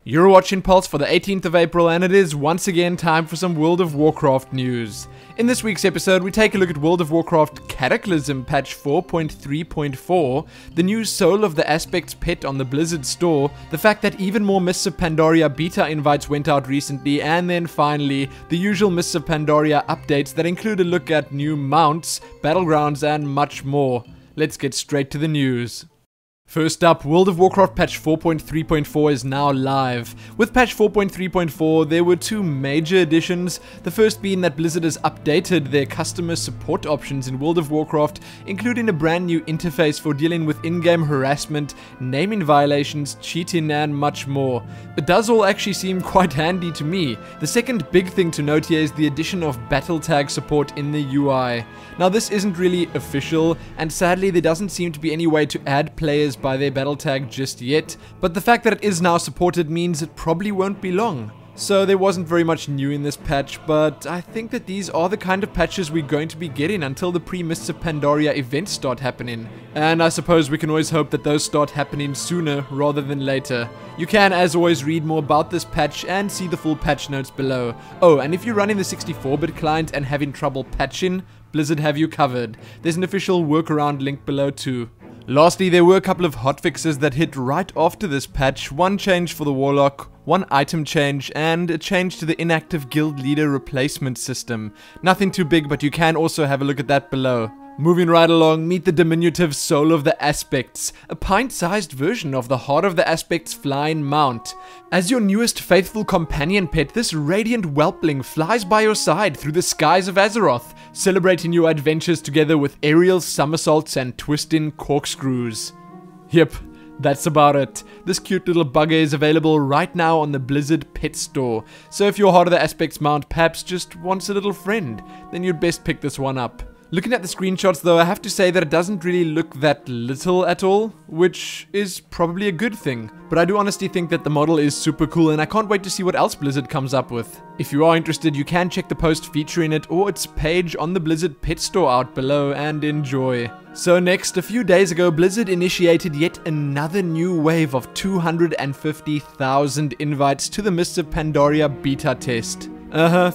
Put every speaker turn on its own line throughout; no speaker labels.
You're watching Pulse for the 18th of April, and it is once again time for some World of Warcraft news. In this week's episode, we take a look at World of Warcraft Cataclysm Patch 4.3.4, the new Soul of the Aspects pet on the Blizzard store, the fact that even more Mists of Pandaria beta invites went out recently, and then finally, the usual Mists of Pandaria updates that include a look at new mounts, Battlegrounds, and much more. Let's get straight to the news. First up, World of Warcraft patch 4.3.4 is now live. With patch 4.3.4, there were two major additions, the first being that Blizzard has updated their customer support options in World of Warcraft, including a brand new interface for dealing with in-game harassment, naming violations, cheating, and much more. It does all actually seem quite handy to me. The second big thing to note here is the addition of battle tag support in the UI. Now this isn't really official, and sadly there doesn't seem to be any way to add players by their battle tag just yet, but the fact that it is now supported means it probably won't be long. So there wasn't very much new in this patch, but I think that these are the kind of patches we're going to be getting until the pre-Mists of Pandaria events start happening. And I suppose we can always hope that those start happening sooner rather than later. You can, as always, read more about this patch and see the full patch notes below. Oh, and if you're running the 64-bit client and having trouble patching, Blizzard have you covered. There's an official workaround link below too. Lastly, there were a couple of hotfixes that hit right after this patch, one change for the Warlock, one item change, and a change to the inactive guild leader replacement system. Nothing too big, but you can also have a look at that below. Moving right along, meet the diminutive Soul of the Aspects, a pint-sized version of the Heart of the Aspects flying mount. As your newest faithful companion pet, this radiant whelpling flies by your side through the skies of Azeroth, celebrating your adventures together with aerial somersaults and twisting corkscrews. Yep, that's about it. This cute little bugger is available right now on the Blizzard pet store, so if your Heart of the Aspects mount perhaps just wants a little friend, then you'd best pick this one up. Looking at the screenshots though, I have to say that it doesn't really look that little at all, which is probably a good thing. But I do honestly think that the model is super cool, and I can't wait to see what else Blizzard comes up with. If you are interested, you can check the post featuring it or its page on the Blizzard pet store out below and enjoy. So next, a few days ago, Blizzard initiated yet another new wave of 250,000 invites to the Mists of Pandaria beta test.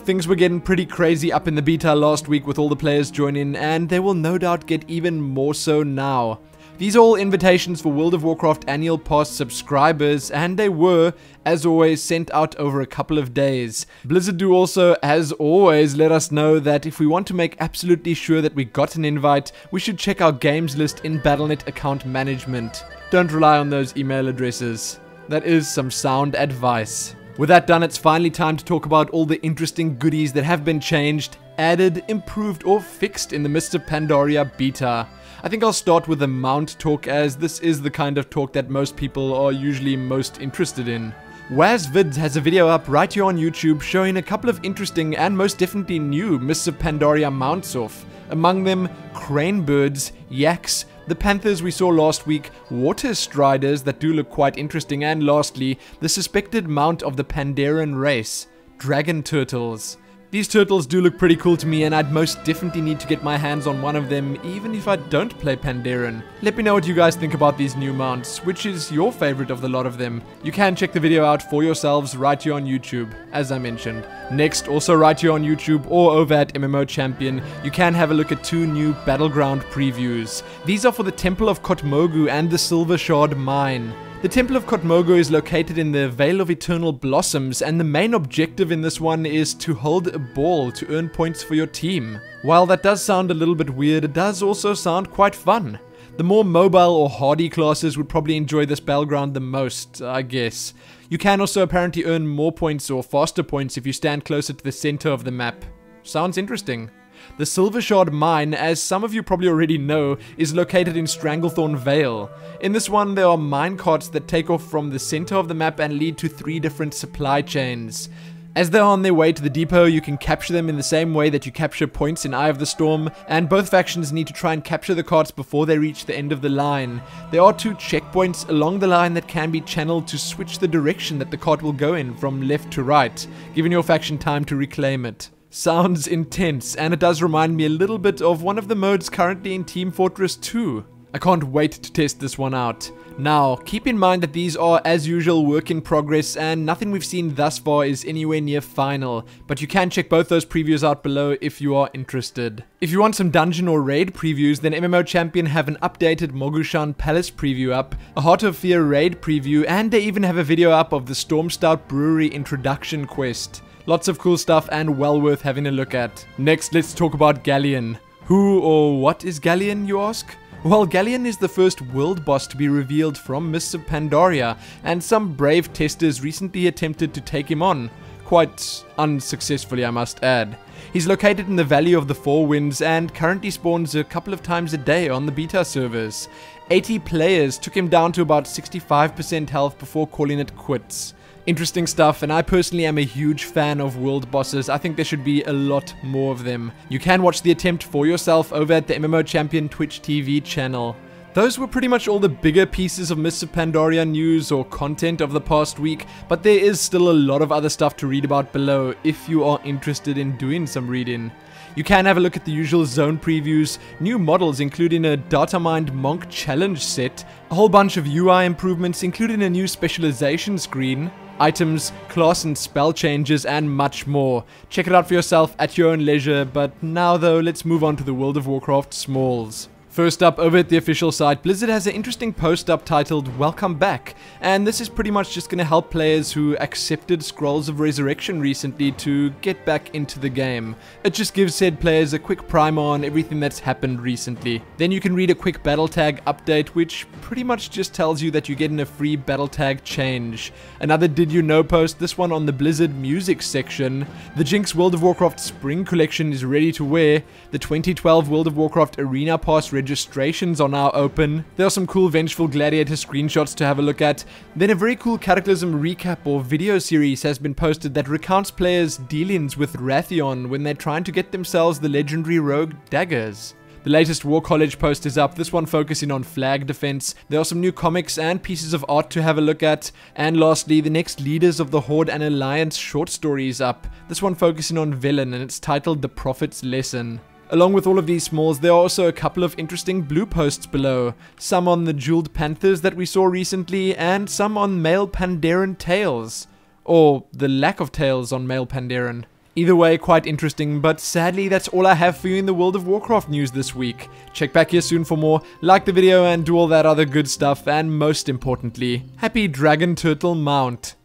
Things were getting pretty crazy up in the beta last week with all the players joining, and they will no doubt get even more so now. These are all invitations for World of Warcraft Annual Pass subscribers, and they were, as always, sent out over a couple of days. Blizzard do also, as always, let us know that if we want to make absolutely sure that we got an invite, we should check our games list in Battle.net account management. Don't rely on those email addresses. That is some sound advice. With that done, it's finally time to talk about all the interesting goodies that have been changed, added, improved, or fixed in the Mists of Pandaria beta. I think I'll start with the mount talk, as this is the kind of talk that most people are usually most interested in. WazVids has a video up right here on YouTube showing a couple of interesting and most definitely new Mists of Pandaria mounts off. Among them, crane birds, yaks, the panthers we saw last week, water striders that do look quite interesting, and lastly, the suspected mount of the Pandaren race, dragon turtles. These turtles do look pretty cool to me, and I'd most definitely need to get my hands on one of them, even if I don't play Pandaren. Let me know what you guys think about these new mounts. Which is your favorite of the lot of them? You can check the video out for yourselves right here on YouTube, as I mentioned. Next, also right here on YouTube or over at MMO Champion, you can have a look at two new Battleground previews. These are for the Temple of Kotmogu and the Silver Shard Mine. The Temple of Kotmogu is located in the Vale of Eternal Blossoms, and the main objective in this one is to hold a ball to earn points for your team. While that does sound a little bit weird, it does also sound quite fun. The more mobile or hardy classes would probably enjoy this battleground the most, I guess. You can also apparently earn more points or faster points if you stand closer to the center of the map. Sounds interesting. The Silver Shard Mine, as some of you probably already know, is located in Stranglethorn Vale. In this one, there are minecarts that take off from the center of the map and lead to 3 different supply chains. As they're on their way to the depot, you can capture them in the same way that you capture points in Eye of the Storm, and both factions need to try and capture the carts before they reach the end of the line. There are 2 checkpoints along the line that can be channeled to switch the direction that the cart will go in from left to right, giving your faction time to reclaim it. Sounds intense, and it does remind me a little bit of one of the modes currently in Team Fortress 2. I can't wait to test this one out. Now, keep in mind that these are, as usual, work in progress, and nothing we've seen thus far is anywhere near final, but you can check both those previews out below if you are interested. If you want some dungeon or raid previews, then MMO Champion have an updated Mogushan Palace preview up, a Heart of Fear raid preview, and they even have a video up of the Storm Stout Brewery introduction quest. Lots of cool stuff and well worth having a look at. Next, let's talk about Galleon. Who or what is Galleon, you ask? Well, Galleon is the first world boss to be revealed from Mists of Pandaria, and some brave testers recently attempted to take him on. Quite unsuccessfully, I must add. He's located in the Valley of the Four Winds and currently spawns a couple of times a day on the beta servers. 80 players took him down to about 65% health before calling it quits. Interesting stuff, and I personally am a huge fan of world bosses. I think there should be a lot more of them. You can watch the attempt for yourself over at the MMO Champion Twitch TV channel. Those were pretty much all the bigger pieces of Mists of Pandaria news or content of the past week, but there is still a lot of other stuff to read about below if you are interested in doing some reading. You can have a look at the usual zone previews, new models including a Datamined Monk challenge set, a whole bunch of UI improvements including a new specialization screen, items, class and spell changes, and much more. Check it out for yourself at your own leisure, but now though, let's move on to the World of Warcraft smalls. First up, over at the official site, Blizzard has an interesting post up titled Welcome Back, and this is pretty much just going to help players who accepted Scrolls of Resurrection recently to get back into the game. It just gives said players a quick primer on everything that's happened recently. Then you can read a quick battle tag update, which pretty much just tells you that you're getting a free battle tag change. Another Did You Know post, this one on the Blizzard music section. The Jinx World of Warcraft Spring Collection is ready to wear. The 2012 World of Warcraft Arena Pass registrations are now open. There are some cool Vengeful Gladiator screenshots to have a look at. Then a very cool Cataclysm recap or video series has been posted that recounts players' dealings with Wrathion when they're trying to get themselves the legendary rogue daggers. The latest War College post is up, this one focusing on flag defense. There are some new comics and pieces of art to have a look at. And lastly, the next Leaders of the Horde and Alliance short story is up. This one focusing on Velen, and it's titled The Prophet's Lesson. Along with all of these smalls, there are also a couple of interesting blue posts below. Some on the Jeweled Panthers that we saw recently, and some on male Pandaren tails. Or the lack of tails on male Pandaren. Either way, quite interesting, but sadly that's all I have for you in the World of Warcraft news this week. Check back here soon for more, like the video and do all that other good stuff, and most importantly, happy Dragon Turtle Mount.